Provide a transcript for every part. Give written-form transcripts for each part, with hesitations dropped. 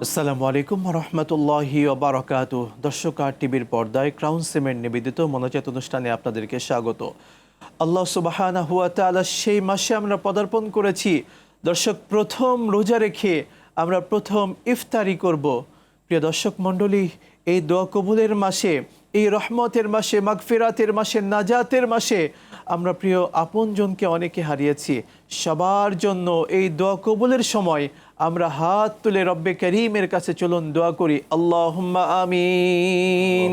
আসসালামু আলাইকুম রহমতুল্লাহি ওবারাকাতু। দর্শক, আর টিভির পর্দায় ক্রাউন সিমেন্ট নিবেদিত মোনাজাত অনুষ্ঠানে আপনাদেরকে স্বাগত। আল্লাহ সুবহানাহু ওয়া তাআলা সেই মাসে আমরা পদার্পণ করেছি। দর্শক, প্রথম রোজা রেখে আমরা প্রথম ইফতারি করব। প্রিয় দর্শক মণ্ডলী, এই দোয়া কবুলের মাসে, এই রহমতের মাসে, মাগফিরাতের মাসে, নাজাতের মাসে আমরা প্রিয় আপনজনকে অনেকে হারিয়েছি। সবার জন্য এই দোয়া কবুলের সময় আমরা হাত তুলে রব্বে করিমের কাছে চলুন দোয়া করি। আল্লাহুম্মা আমিন।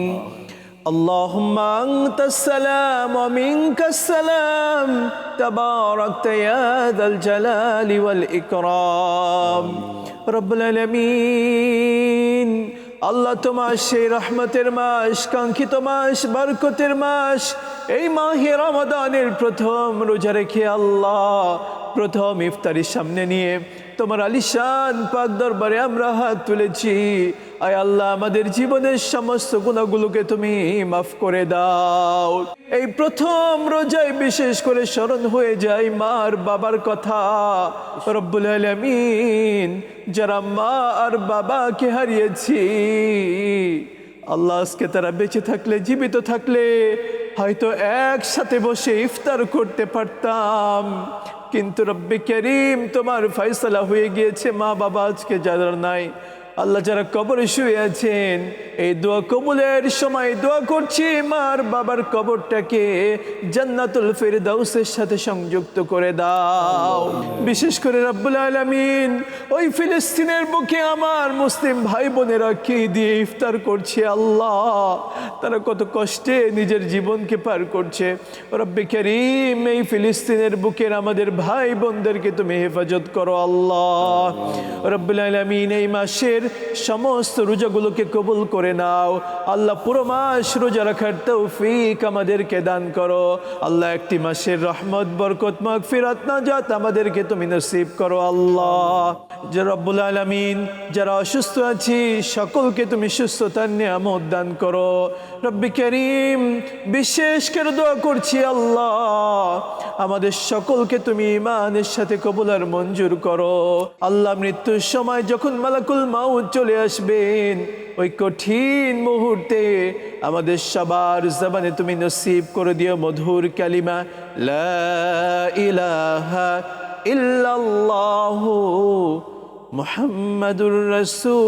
আল্লাহুম্মা আনতাস সালাম ওয়া মিনকাস সালাম তাবারাকতা ইয়া যাল জালালি ওয়াল ইকরাম। রব্বুল আলামিন, আল্লাহ তোমার সেই রহমতের মাস, কাঙ্ক্ষিত মাস, বরকতের মাস, এই মাহে রমাদানের প্রথম রোজা রেখে আল্লাহ প্রথম ইফতারির সামনে নিয়ে তোমার আলিশান পাক দরবারে আমরা হাত তুলেছি। আয় আল্লাহ, আমাদের জীবনের সমস্ত গুনাহগুলোকে তুমি মাফ করে দাও। এই প্রথম রোজায় বিশেষ করে স্মরণ হয়ে যায় মার বাবার কথা। রব্বুল আলামিন, যারা মা আর বাবাকে হারিয়েছি আল্লাহ, আজকে তারা বেঁচে থাকলে, জীবিত থাকলে হয়তো একসাথে বসে ইফতার করতে পারতাম, কিন্তু রব্বে করিম তোমার ফয়সালা হয়ে গিয়েছে, মা বাবা আজকে যারা নাই, আল্লাহ যারা কবরে শুয়ে আছেন, এই দোয়া কবুলের সময় দোয়া করছি মার বাবার কবরটাকে জান্নাতুল ফিরদাউসের সাথে সংযুক্ত করে দাও। বিশেষ করে রব্বুল আলামিন, ওই ফিলিস্তিনের বুকে আমার মুসলিম ভাই বোনেরা কি দিয়ে ইফতার করছে আল্লাহ, তারা কত কষ্টে নিজের জীবনকে পার করছে। রব্বে করিম, এই ফিলিস্তিনের বুকের আমাদের ভাই বোনদেরকে তুমি হেফাজত করো আল্লাহ। রব্বুল আলামিন, এই মাসের সমস্ত রোজাগুলোকে কবুল করে নাও আল্লাহ। পুরো মাস রোজা রাখার তৌফিক আমাদেরকে দান করো আল্লাহ। একটি মাসের রহমত, বরকত, মাগফিরাত, নাজাত আমাদেরকে তুমি নসিব করো আল্লাহ। যে রব্বুল আলামিন, যারা অসুস্থ আছি সকলকে তুমি সুস্থতার নিয়ামত দান করো রব্বি করিম। বিশেষ করে দোয়া করছি আল্লাহ, আমাদের সকলকে তুমি ঈমানের সাথে কবুল আর মঞ্জুর করো আল্লাহ। মৃত্যুর সময় যখন মালাকুল মাউত চলে আসবেন, ওই কঠিন মুহূর্তে আমাদের সবার জবানে তুমি নসিব করে দিও মধুর কালিমা লা ইলাহা ইল্লাল্লাহু মুহাম্মাদুর রাসূলুল্লাহ।